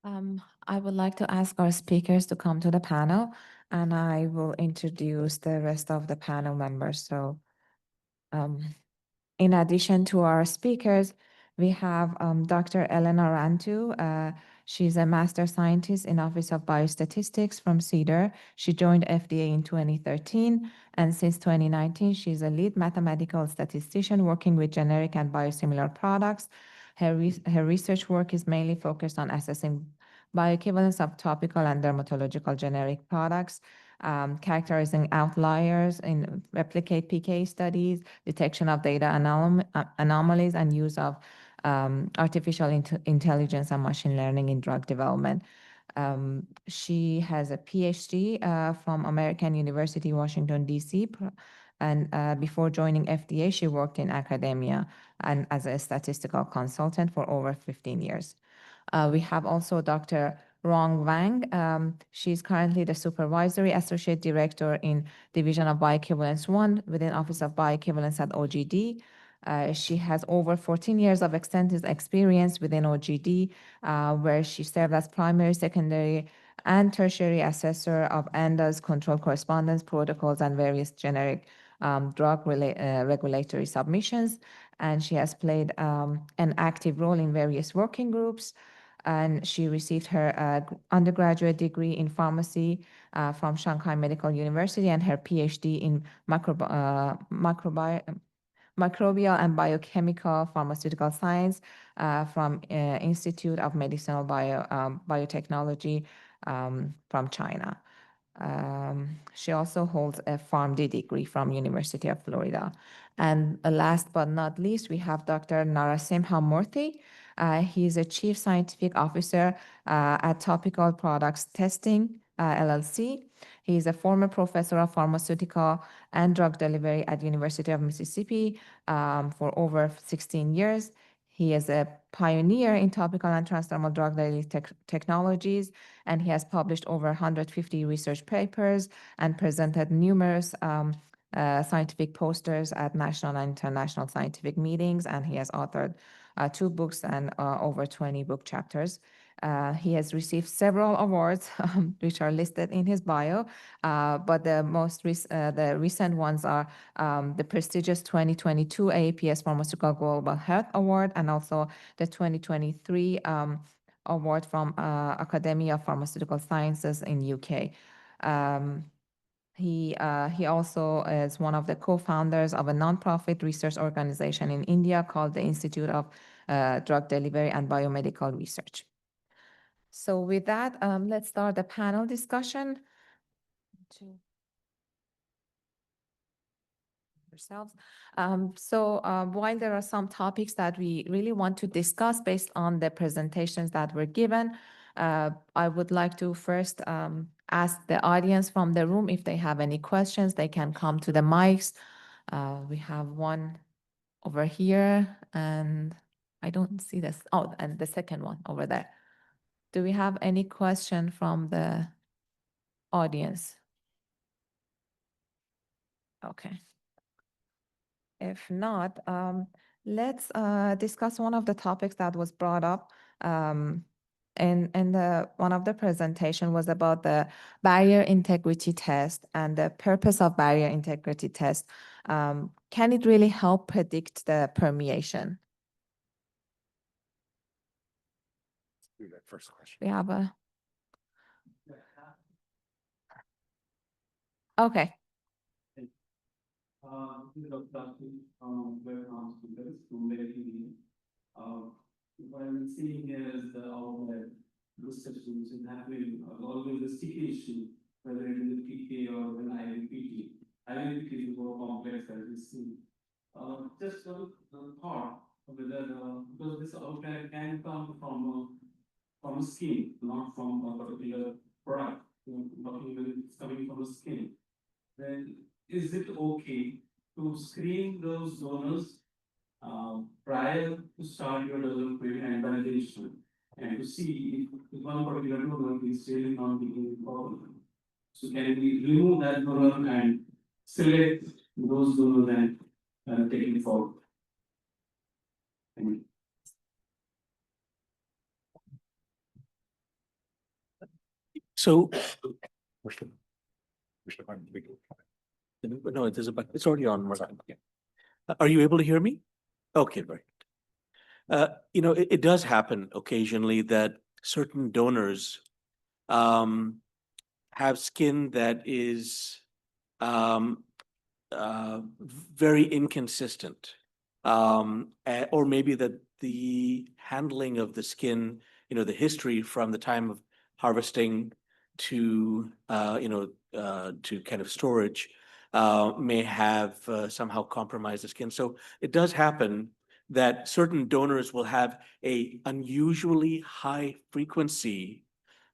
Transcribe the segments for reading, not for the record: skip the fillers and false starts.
I would like to ask our speakers to come to the panel, and I will introduce the rest of the panel members. So, um, in addition to our speakers, we have Dr. Elena Rantou. She's a master scientist in Office of Biostatistics from CEDAR. She joined FDA in 2013, and since 2019, she's a lead mathematical statistician working with generic and biosimilar products. Her research work is mainly focused on assessing bioequivalence of topical and dermatological generic products, characterizing outliers in replicate PK studies, detection of data anomalies, and use of artificial intelligence and machine learning in drug development. She has a PhD from American University, Washington, D.C. And before joining FDA, she worked in academia and as a statistical consultant for over 15 years. We have also Dr. Rong Wang. She's currently the Supervisory Associate Director in Division of Bioequivalence 1 within Office of Bioequivalence at OGD. She has over 14 years of extensive experience within OGD, where she served as primary, secondary, and tertiary assessor of ANDAs, control correspondence protocols, and various generic drug regulatory submissions. And she has played an active role in various working groups. And she received her undergraduate degree in pharmacy from Shanghai Medical University and her PhD in microbial and biochemical pharmaceutical science from Institute of Medicinal Biotechnology from China. She also holds a PharmD degree from University of Florida. And last but not least, we have Dr. Narasimha Murthy. He's a Chief Scientific Officer at Topical Products Testing, LLC. He is a former professor of pharmaceutical and drug delivery at University of Mississippi for over 16 years. He is a pioneer in topical and transdermal drug delivery technologies, and he has published over 150 research papers and presented numerous scientific posters at national and international scientific meetings, and he has authored 2 books and over 20 book chapters. He has received several awards, which are listed in his bio, but the the recent ones are the prestigious 2022 AAPS Pharmaceutical Global Health Award and also the 2023 award from Academy of Pharmaceutical Sciences in UK. He also is one of the co-founders of a nonprofit research organization in India called the Institute of Drug Delivery and Biomedical Research. So with that, let's start the panel discussion. Yourselves. While there are some topics that we really want to discuss based on the presentations that were given, I would like to first ask the audience from the room if they have any questions, they can come to the mics. We have one over here, and I don't see this. Oh, and the second one over there. Do we have any question from the audience? Okay. If not, let's discuss one of the topics that was brought up in one of the presentation was about the barrier integrity test and the purpose of barrier integrity test. Can it really help predict the permeation? Do that first question. We have a. Okay. What I'm seeing here is the outlet research and having always a sticky issue, whether it is a PK or an ILPT. ILPT is more complex as we see. Just a thought whether because this outlet can come from a skin, not from a particular product. Talking when it's coming from the skin, then is it okay to screen those donors prior to start your development and validation, and to see if one particular donor is really not being problem? So can we remove that donor and select those donors and take it forward? Thank you. So, No, no, it's already on. Markham. Yeah. Are you able to hear me? Okay, right. It does happen occasionally that certain donors have skin that is um, very inconsistent, or maybe that the handling of the skin, the history from the time of harvesting to to kind of storage may have somehow compromised the skin. So it does happen that certain donors will have a unusually high frequency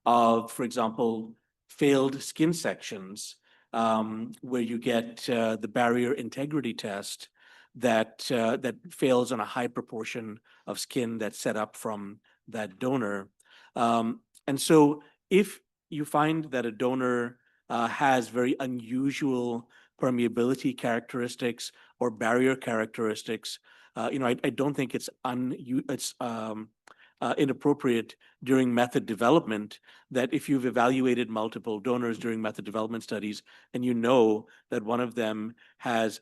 of, for example, failed skin sections, where you get the barrier integrity test that fails on a high proportion of skin that's set up from that donor. And so if you find that a donor has very unusual permeability characteristics or barrier characteristics, I don't think it's inappropriate during method development that if you've evaluated multiple donors during method development studies and you know that one of them has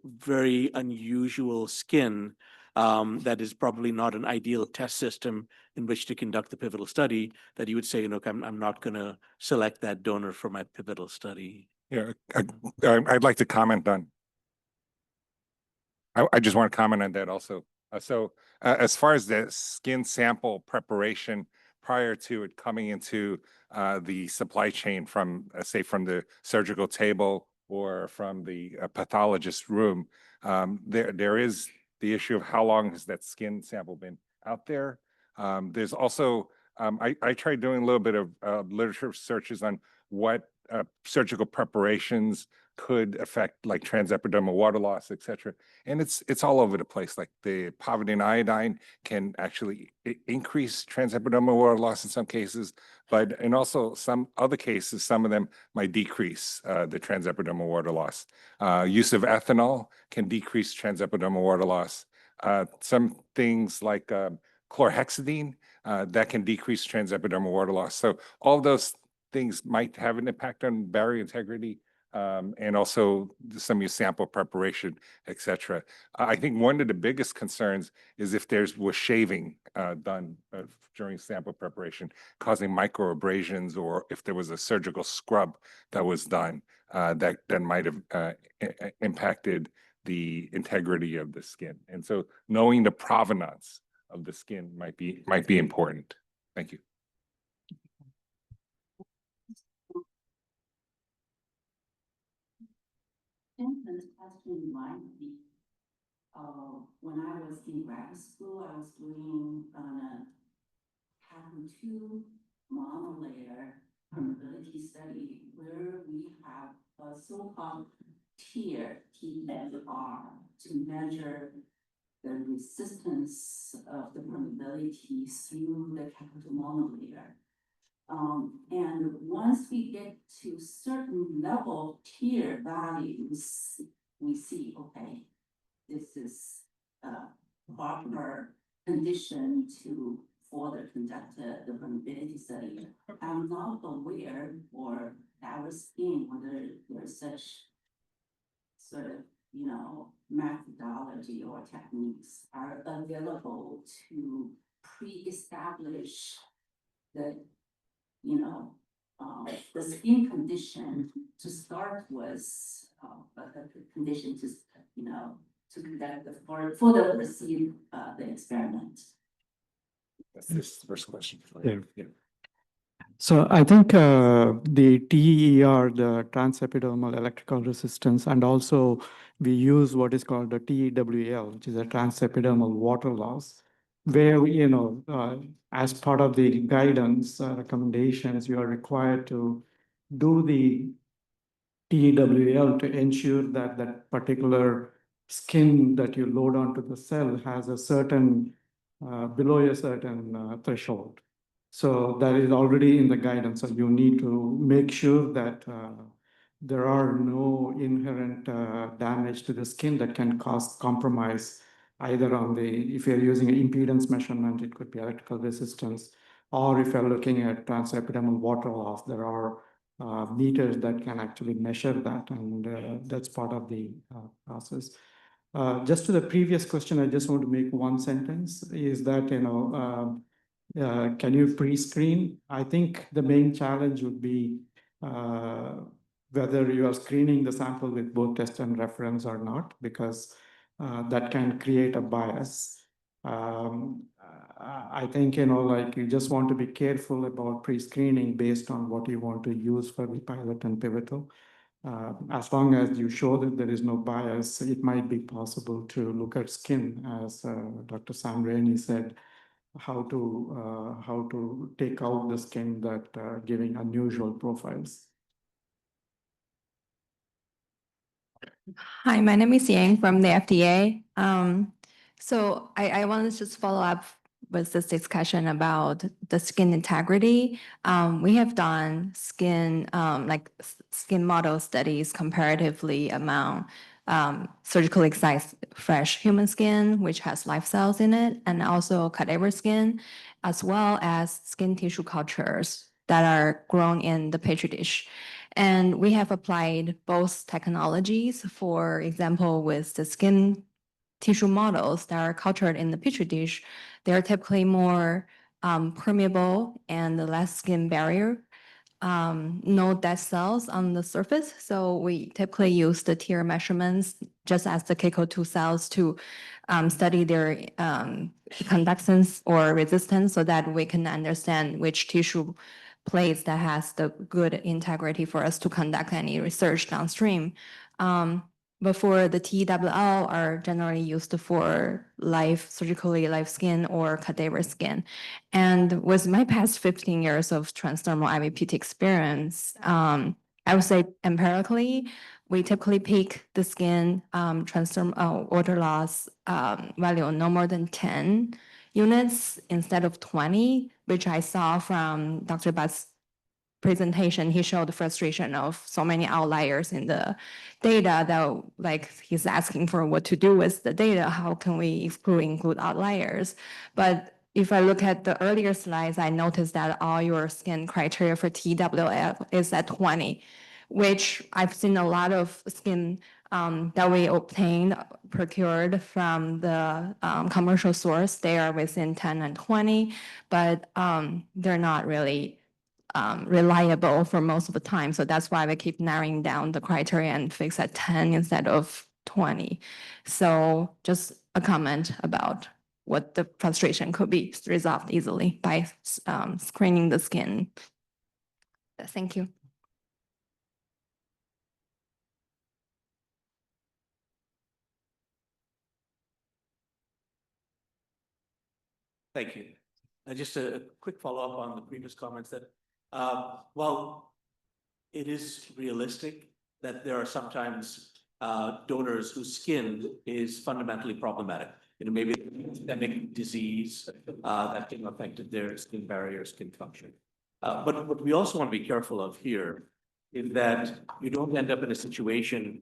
very unusual skin, that is probably not an ideal test system in which to conduct the pivotal study, that you would say, look, I'm not going to select that donor for my pivotal study. Yeah, I'd like to comment on. I just want to comment on that also. As far as the skin sample preparation prior to it coming into the supply chain from, say, from the surgical table or from the pathologist room, there is the issue of how long has that skin sample been out there. There's also, I tried doing a little bit of literature searches on what surgical preparations could affect, like transepidermal water loss, et cetera. And it's all over the place. Like the povidone iodine can actually increase transepidermal water loss in some cases, but in also some other cases, some of them might decrease the transepidermal water loss. Use of ethanol can decrease transepidermal water loss. Some things like chlorhexidine that can decrease transepidermal water loss. So all those things might have an impact on barrier integrity, and also some of your sample preparation, et cetera. I think one of the biggest concerns is if was shaving done during sample preparation, causing microabrasions, or if there was a surgical scrub that was done that might have impacted the integrity of the skin. And so knowing the provenance of the skin might be important. Thank you. This question might be, when I was in grad school, I was doing pattern 2 monolayer permeability study where we have a so-called tier TFR to measure the resistance of the permeability through the capital monolayer. And once we get to certain level tier values, we see, okay, this is a proper condition to further conduct the permeability study. I'm not aware for our skin whether there's such sort of, methodology or techniques are available to pre-establish the the skin condition to start with, but the condition to, to conduct the further proceed the experiment. That's this first question. Yeah. So I think the TER, the transepidermal electrical resistance, and also we use what is called the TEWL, which is a transepidermal water loss, where, as part of the guidance recommendations, you are required to do the TEWL to ensure that that particular skin that you load onto the cell has a certain, below a certain threshold. So that is already in the guidance. So you need to make sure that there are no inherent damage to the skin that can cause compromise either on the, if you're using an impedance measurement, it could be electrical resistance, Or if you're looking at transepidermal water loss, there are meters that can actually measure that, and that's part of the process. Just to the previous question, I just want to make one sentence, is that, can you pre-screen? I think the main challenge would be whether you are screening the sample with both test and reference or not, because that can create a bias. I think, like you just want to be careful about pre-screening based on what you want to use for the pilot and pivotal. As long as you show that there is no bias, it might be possible to look at skin, as Dr. Sam Raney said, how to take out the skin that giving unusual profiles. Hi, my name is Yang from the FDA. So I want to just follow up with this discussion about the skin integrity. We have done skin model studies comparatively among surgically excised fresh human skin, which has live cells in it, and also cadaver skin, as well as skin tissue cultures that are grown in the petri dish. And we have applied both technologies, for example, with the skin tissue models that are cultured in the petri dish. They're typically more permeable and less skin barrier, no dead cells on the surface. So we typically use the tear measurements just as the KCO2 cells to study their conductance or resistance so that we can understand which tissue place that has the good integrity for us to conduct any research downstream. Before the TWL are generally used for surgically live skin or cadaver skin. And with my past 15 years of transdermal IVPT experience, I would say empirically, we typically pick the skin transdermal water loss value no more than 10 units instead of 20, which I saw from Dr. Bhatt's presentation. He showed the frustration of so many outliers in the data that like he's asking for what to do with the data. How can we include outliers? But if I look at the earlier slides, I noticed that all your skin criteria for TWL is at 20, which I've seen a lot of skin that we obtained, procured from the commercial source. They are within 10 and 20, but they're not really reliable for most of the time. So that's why we keep narrowing down the criteria and fix at 10 instead of 20. So just a comment about what the frustration could be resolved easily by screening the skin. Thank you. Thank you. Just a quick follow-up on the previous comments that while it is realistic that there are sometimes donors whose skin is fundamentally problematic. Maybe endemic disease that can affect their skin barrier, skin function. But what we also want to be careful of here is that you don't end up in a situation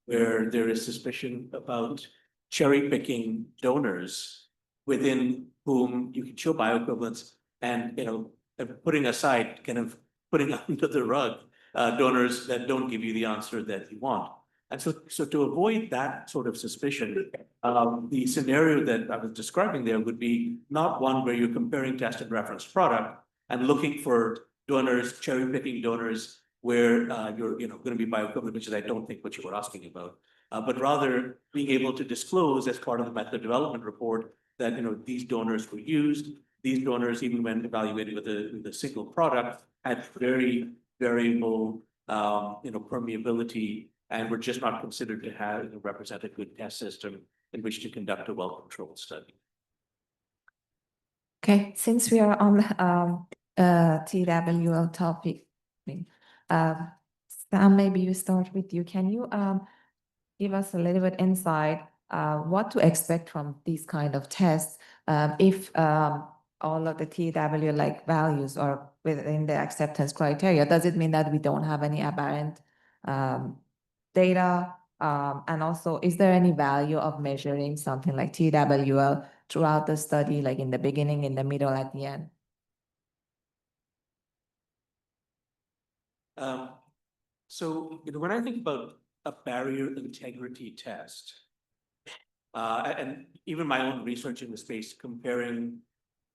where there is suspicion about cherry picking donors within whom you can show bioequivalence and putting aside putting under the rug donors that don't give you the answer that you want. And so to avoid that sort of suspicion, the scenario that I was describing there would be not one where you're comparing test and reference product and looking for donors, cherry picking donors where you're going to be bioequivalent, which is I don't think what you were asking about, but rather being able to disclose as part of the method development report that these donors were used. These donors, even when evaluated with a single product, had very variable permeability and were just not considered to have represent a good test system in which to conduct a well-controlled study. Okay, since we are on the TWL topic, Sam, maybe you start with you. Can you give us a little bit insight what to expect from these kind of tests if all of the TW values are within the acceptance criteria? Does it mean that we don't have any aberrant data? And also, is there any value of measuring something like TWL throughout the study, like in the beginning, in the middle, at the end? So, when I think about a barrier integrity test, and even my own research in the space comparing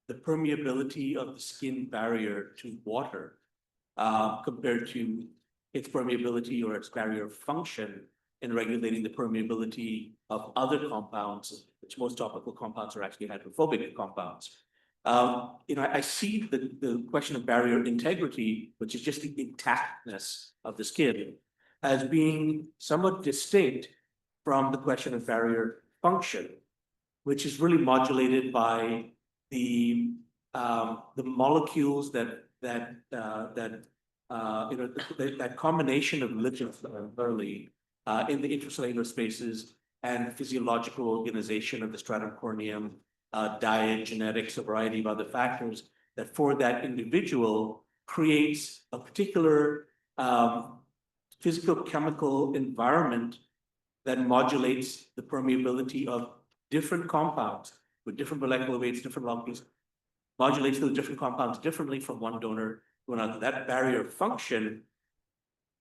the permeability of the skin barrier to water, compared to its permeability or its barrier function in regulating the permeability of other compounds, which most topical compounds are actually hydrophobic compounds. I see the question of barrier integrity, which is just the intactness of the skin, as being somewhat distinct from the question of barrier function, which is really modulated by the molecules that combination of lipids early in the intracellular spaces and physiological organization of the stratum corneum, diet, genetics, a variety of other factors that for that individual creates a particular physical chemical environment that modulates the permeability of different compounds with different molecular weights, different molecules, modulates those different compounds differently from one donor to another. That barrier function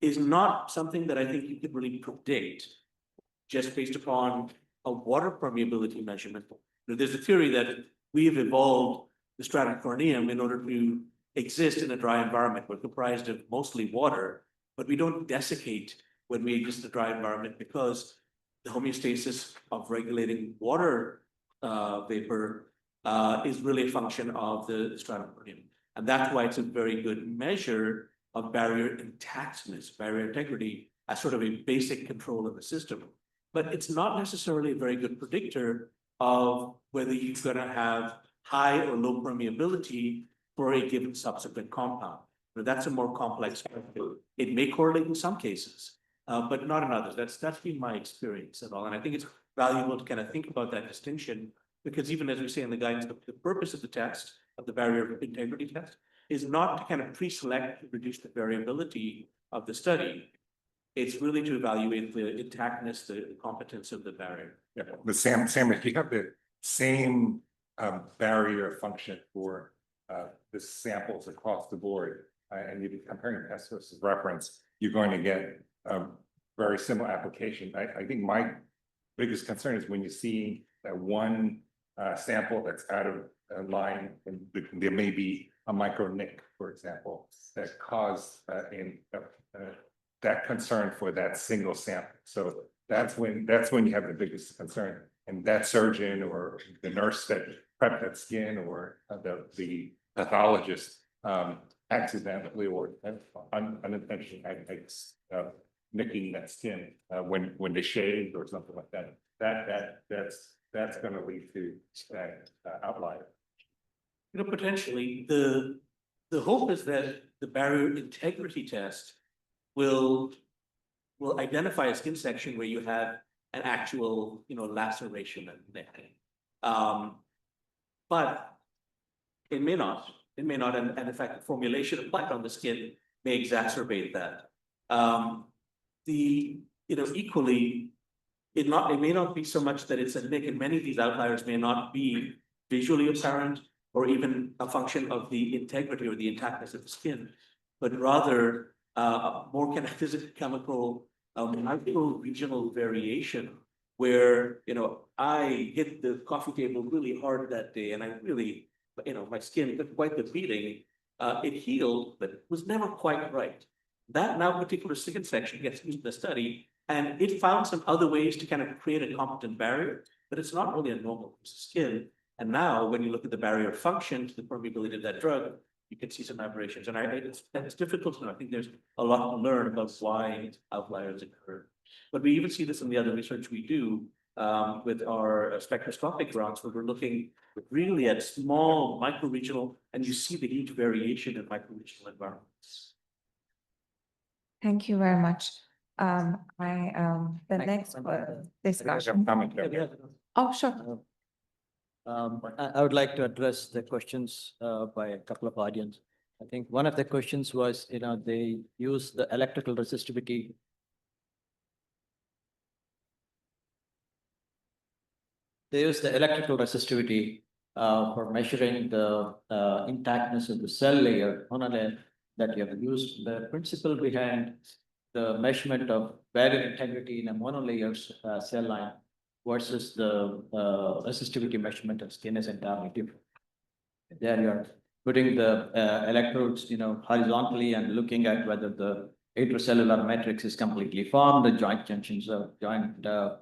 is not something that I think you could really predict just based upon a water permeability measurement. There's a theory that we've evolved the stratum corneum in order to exist in a dry environment. We're comprised of mostly water, but we don't desiccate when we exist in a dry environment because the homeostasis of regulating water vapor is really a function of the stratum corneum. And that's why it's a very good measure of barrier intactness, barrier integrity, as sort of a basic control of the system. But it's not necessarily a very good predictor of whether you're going to have high or low permeability for a given subsequent compound. But that's a more complex question. It may correlate in some cases, but not in others. That's been my experience at all. And I think it's valuable to kind of think about that distinction, because even as we say in the guidance, the purpose of the test, of the barrier integrity test, is not to kind of pre-select to reduce the variability of the study. It's really to evaluate the intactness, the competence of the barrier. Yeah, but Sam, if you have the same barrier function for the samples across the board, and you're comparing test versus reference, you're going to get a very similar application. I think my biggest concern is when you see that one sample that's out of line, and there may be a micro nick, for example, that caused that concern for that single sample. So that's when you have the biggest concern, and that surgeon or the nurse that prepped that skin or the pathologist accidentally or unintentionally nicking that skin when they shaved or something like that. That's going to lead to that outlier. Potentially the hope is that the barrier integrity test will identify a skin section where you have an actual, laceration and necking. But it may not, and in fact, the formulation applied on the skin may exacerbate that. Equally, it may not be so much that it's a nick, and many of these outliers may not be visually apparent or even a function of the integrity or the intactness of the skin, but rather more kind of physical, chemical, micro-regional variation where, I hit the coffee table really hard that day and I really, my skin took quite the beating. It healed, but it was never quite right. That now particular skin section gets used in the study, and it found some other ways to kind of create a competent barrier, but it's not really a normal piece of skin. And now when you look at the barrier function to the permeability of that drug, you can see some aberrations. And it's difficult to know. I think there's a lot to learn about why outliers occur. But we even see this in the other research we do with our spectroscopic grounds, where we're looking really at small micro-regional, and you see the huge variation in micro-regional environments. Thank you very much. The next discussion. Oh, sure. I would like to address the questions by a couple of audience. I think one of the questions was, they use the electrical resistivity. They use the electrical resistivity for measuring the intactness of the cell layer on a layer. that you have used. The principle behind the measurement of barrier integrity in a monolayer cell line versus the resistivity measurement of skin is entirely different. There you are putting the electrodes, horizontally and looking at whether the intracellular matrix is completely formed, the joint junctions are the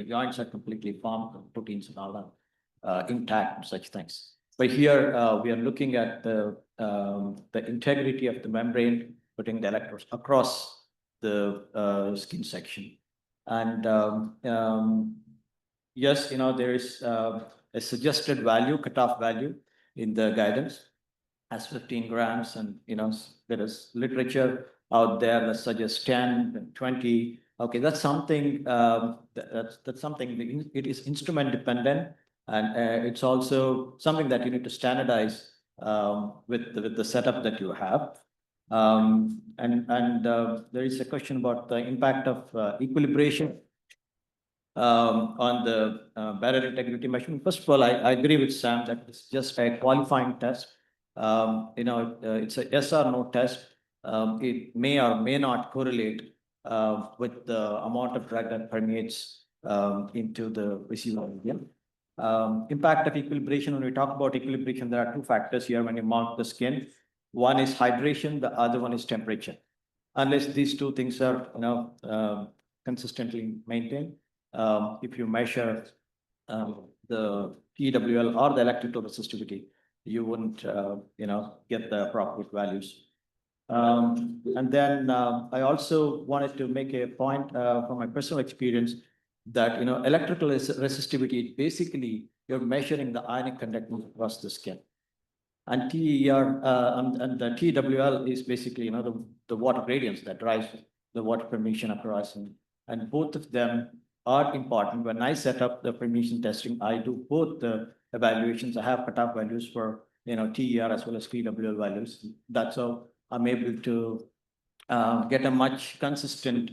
joints are completely formed, proteins and all that intact and such things. But here we are looking at the integrity of the membrane, putting the electrodes across the skin section. And yes, there is a suggested value, cutoff value in the guidance as 15 grams. And, there is literature out there that suggests 10 and 20. Okay, that's something, that's something, it is instrument dependent. And it's also something that you need to standardize with the setup that you have. There is a question about the impact of equilibration on the barrier integrity measurement. First of all, I agree with Sam that it's just a qualifying test. It's a yes or no test. It may or may not correlate with the amount of drug that permeates into the receiver medium. Impact of equilibration. When we talk about equilibration, there are two factors here when you mark the skin. One is hydration, the other one is temperature. Unless these two things are consistently maintained, if you measure the PWL or the electrical resistivity, you wouldn't get the appropriate values. And then I also wanted to make a point from my personal experience that electrical resistivity, basically you're measuring the ionic conductance across the skin. And TER and the TWL is basically the water gradients that drives the water permeation across, and both of them are important. When I set up the permeation testing, I do both the evaluations. I have cutoff values for TER as well as TWL values. That's how I'm able to get a much consistent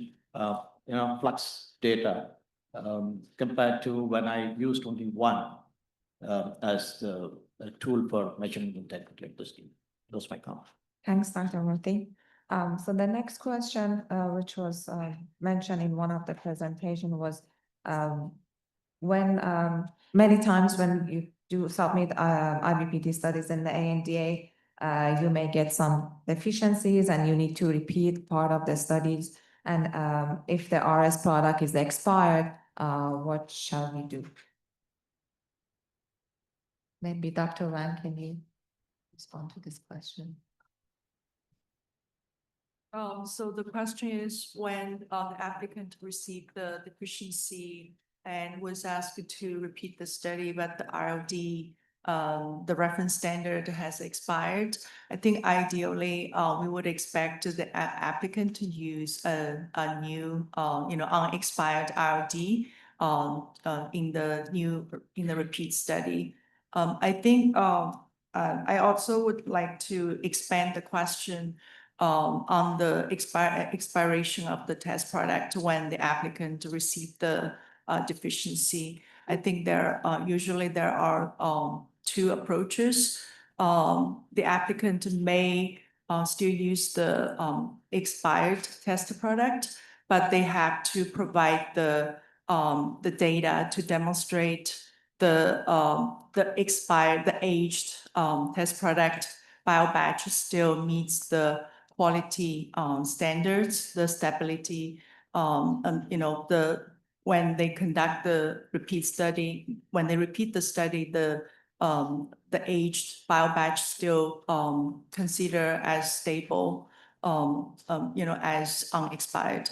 flux data compared to when I used only one as the tool for measuring the integrity of the skin. Those my comment. Thanks, Dr. Murthy. So the next question, which was mentioned in one of the presentation, was when many times when you do submit IBPT studies in the ANDA, you may get some deficiencies and you need to repeat part of the studies. And if the RS product is expired, what shall we do? Maybe Dr. Wang, can you respond to this question? So the question is when the applicant received the deficiency and was asked to repeat the study, but the RLD, the reference standard has expired. I think ideally, we would expect the applicant to use a new, unexpired RLD in the repeat study. I think I also would like to expand the question on the expiration of the test product when the applicant received the deficiency. I think usually there are two approaches. The applicant may still use the expired test product, but they have to provide the data to demonstrate the aged test product biobatch still meets the quality standards, the stability, when they conduct the repeat study, when they repeat the study, the aged biobatch still consider as stable, as unexpired.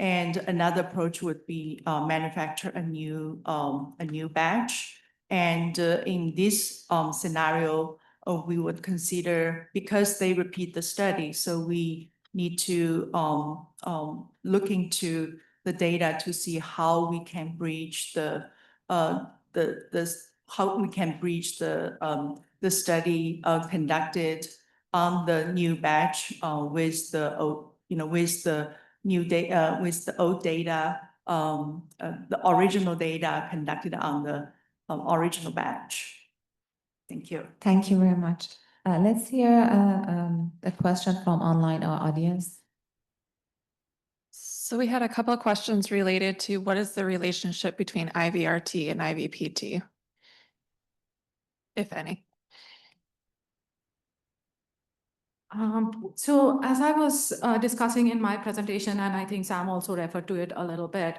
And another approach would be manufacture a new batch. And in this scenario, we would consider, because they repeat the study, so we need to look into the data to see how we can bridge the study conducted on the new batch with the new data, with the old data, the original data conducted on the original batch. Thank you. Thank you very much. Let's hear a question from online audience. So we had a couple of questions related to what is the relationship between IVRT and IVPT, if any? So as I was discussing in my presentation, and I think Sam also referred to it a little bit,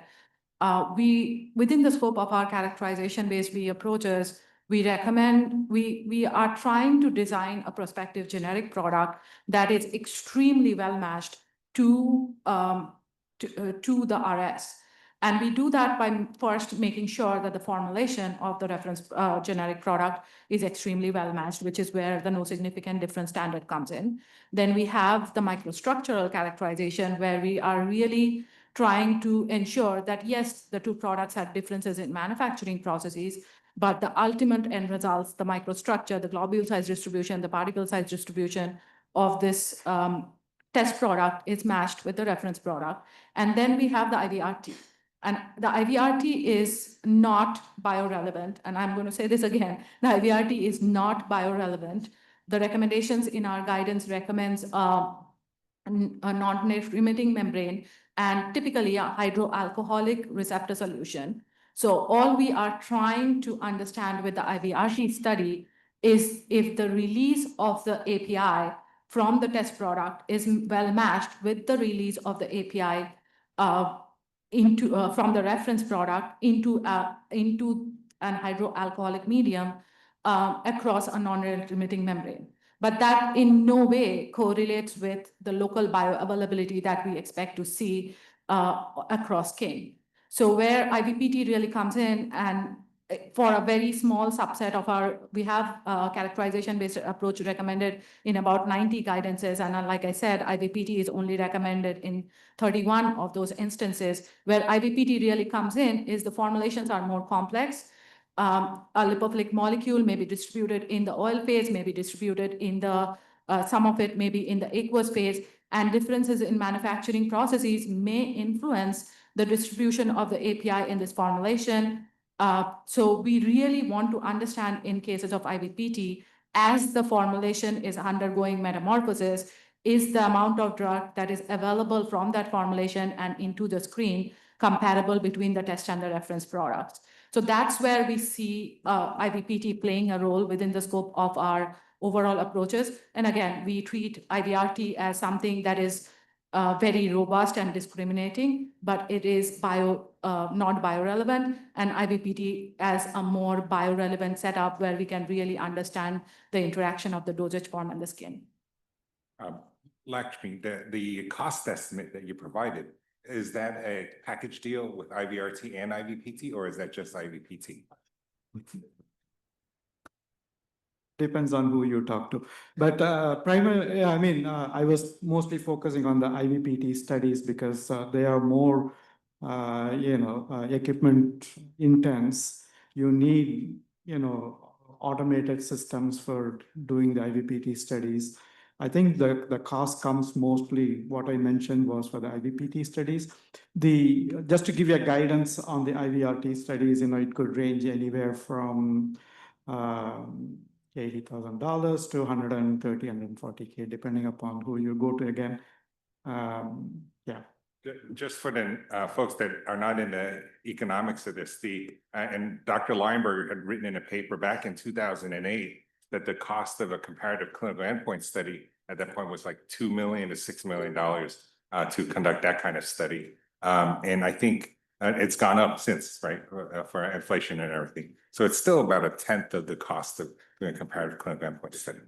within the scope of our characterization-based approaches, we recommend, we are trying to design a prospective generic product that is extremely well matched to the RS. And we do that by first making sure that the formulation of the reference generic product is extremely well matched, which is where the no significant difference standard comes in. Then we have the microstructural characterization, where we are really trying to ensure that, yes, the two products have differences in manufacturing processes, but the ultimate end results, the microstructure, the globule size distribution, the particle size distribution of this test product is matched with the reference product. And then we have the IVRT. And the IVRT is not biorelevant. And I'm going to say this again, the IVRT is not biorelevant. The recommendations in our guidance recommends a non-limiting membrane and typically a hydroalcoholic receptor solution. So all we are trying to understand with the IVRT study is if the release of the API from the test product is well matched with the release of the API from the reference product into an hydroalcoholic medium across a non-limiting membrane. But that in no way correlates with the local bioavailability that we expect to see across skin. So where IVPT really comes in, and for a very small subset of we have a characterization-based approach recommended in about 90 guidances. And like I said, IVPT is only recommended in 31 of those instances. Where IVPT really comes in is the formulations are more complex. A lipophilic molecule may be distributed in the oil phase, may be distributed in the, some of it may be in the aqueous phase, and differences in manufacturing processes may influence the distribution of the API in this formulation. So we really want to understand in cases of IVPT, as the formulation is undergoing metamorphosis, is the amount of drug that is available from that formulation and into the screen comparable between the test and the reference products. So that's where we see IVPT playing a role within the scope of our overall approaches. And again, we treat IVRT as something that is very robust and discriminating, but it is not biorelevant, and IVPT as a more biorelevant setup where we can really understand the interaction of the dosage form and the skin. Lakshmi, the cost estimate that you provided, is that a package deal with IVRT and IVPT, or is that just IVPT? Depends on who you talk to. But primarily, I mean, I was mostly focusing on the IVPT studies because they are more, equipment intense. You need, automated systems for doing the IVPT studies. I think the cost comes mostly, what I mentioned was for the IVPT studies. Just to give you a guidance on the IVRT studies, it could range anywhere from $80,000 to $130,000, $140,000, depending upon who you go to again. Yeah. Just for the folks that are not in the economics of this, and Dr. Leinberg had written in a paper back in 2008 that the cost of a comparative clinical endpoint study at that point was like $2 million to $6 million to conduct that kind of study. And I think it's gone up since, right, for inflation and everything. So it's still about a tenth of the cost of doing a comparative clinical endpoint study.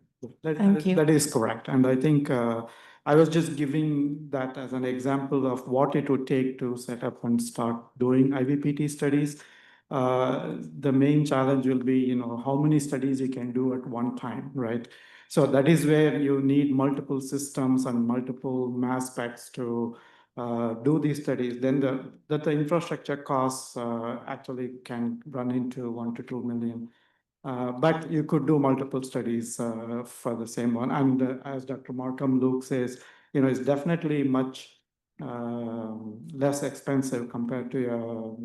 Thank you. That is correct. And I think I was just giving that as an example of what it would take to set up and start doing IVPT studies. The main challenge will be, how many studies you can do at one time, right? So that is where you need multiple systems and multiple mass specs to do these studies. Then the infrastructure costs actually can run into $1 to $2 million. But you could do multiple studies for the same one. And as Dr. Markham Luke says, it's definitely much less expensive compared to a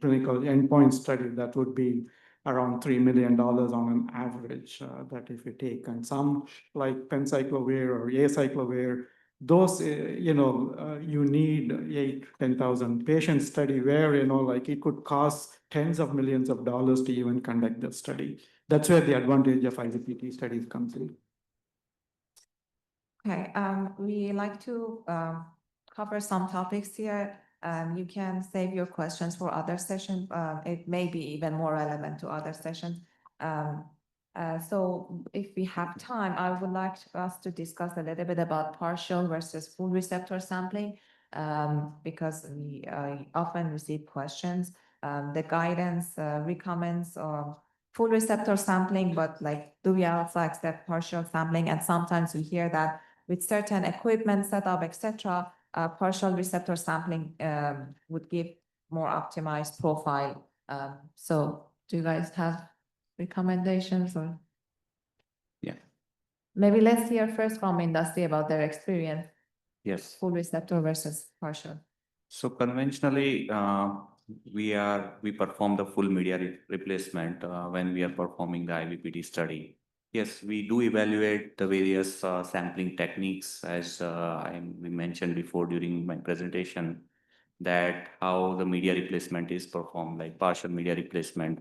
clinical endpoint study that would be around $3 million on an average that if you take. And some like pencyclovir or acyclovir, those, you need 8-10,000 patient study where, like it could cost tens of millions of dollars to even conduct the study. That's where the advantage of IVPT studies comes in. Okay, we like to cover some topics here. You can save your questions for other sessions. It may be even more relevant to other sessions. So if we have time, I would like us to discuss a little bit about partial versus full receptor sampling, because we often receive questions. The guidance recommends full receptor sampling, but like, do we also accept partial sampling? And sometimes we hear that with certain equipment setup, etc., partial receptor sampling would give more optimized profile. So do you guys have recommendations or? Yeah. Maybe let's hear first from industry about their experience, Yes. full receptor versus partial. So conventionally, we perform the full media replacement when we are performing the IVPT study. Yes, we do evaluate the various sampling techniques as we mentioned before during my presentation, that how the media replacement is performed, like partial media replacement.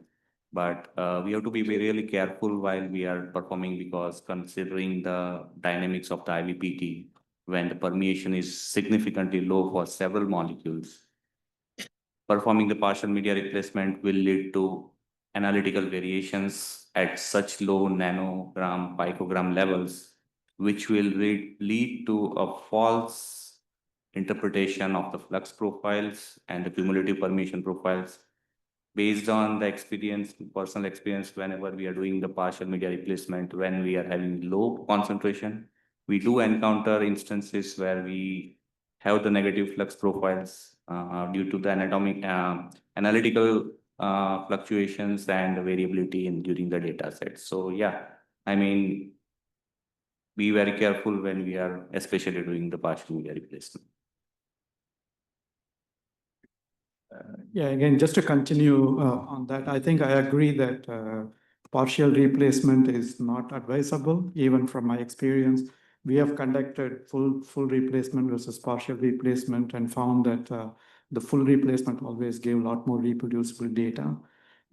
But we have to be really careful while we are performing, because considering the dynamics of the IVPT, when the permeation is significantly low for several molecules, performing the partial media replacement will lead to analytical variations at such low nanogram, picogram levels, which will lead to a false interpretation of the flux profiles and the cumulative permeation profiles. Based on the experience, personal experience, whenever we are doing the partial media replacement, when we are having low concentration, we do encounter instances where we have the negative flux profiles due to the analytical fluctuations and variability during the data set. So yeah, I mean, be very careful when we are especially doing the partial media replacement. Yeah, again, just to continue on that, I think I agree that partial replacement is not advisable, even from my experience. We have conducted full replacement versus partial replacement and found that the full replacement always gave a lot more reproducible data.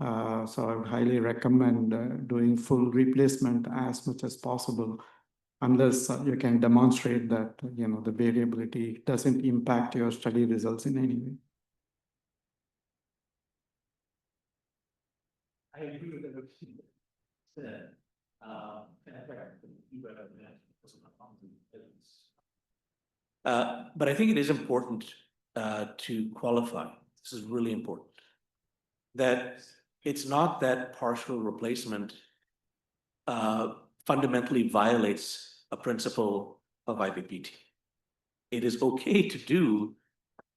So I would highly recommend doing full replacement as much as possible, unless you can demonstrate that the variability doesn't impact your study results in any way. I agree with everything said. But I think it is important to qualify. This is really important. That it's not that partial replacement fundamentally violates a principle of IVPT. It is okay to do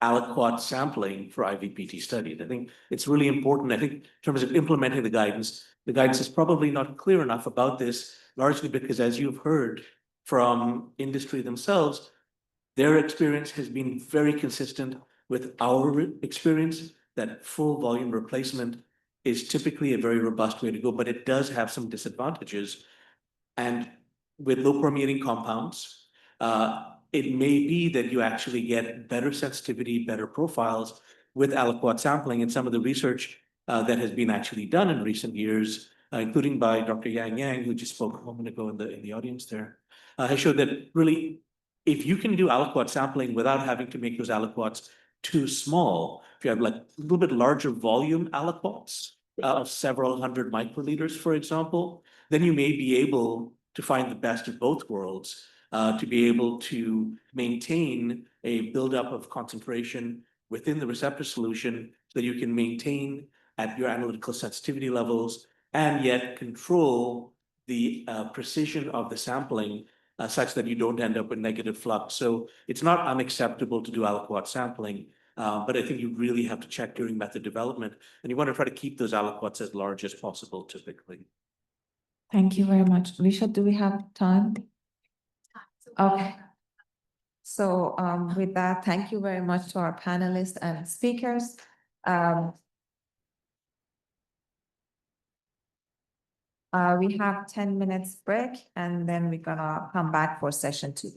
aliquot sampling for IVPT studies. I think it's really important. I think in terms of implementing the guidance is probably not clear enough about this, largely because, as you've heard from industry themselves, their experience has been very consistent with our experience, that full volume replacement is typically a very robust way to go, but it does have some disadvantages. And with low permeating compounds, it may be that you actually get better sensitivity, better profiles with aliquot sampling. And some of the research that has been actually done in recent years, including by Dr. Yang, who just spoke a moment ago in the audience there, has showed that really, if you can do aliquot sampling without having to make those aliquots too small, if you have like a little bit larger volume aliquots of several hundred microliters, for example, then you may be able to find the best of both worlds. To be able to maintain a buildup of concentration within the receptor solution so that you can maintain at your analytical sensitivity levels and yet control the precision of the sampling such that you don't end up with negative flux. So it's not unacceptable to do aliquot sampling, but I think you really have to check during method development, and you want to try to keep those aliquots as large as possible typically. Thank you very much. Lisha, do we have time? Okay. So with that, thank you very much to our panelists and speakers. We have 10 minutes break and then we're gonna come back for session 2.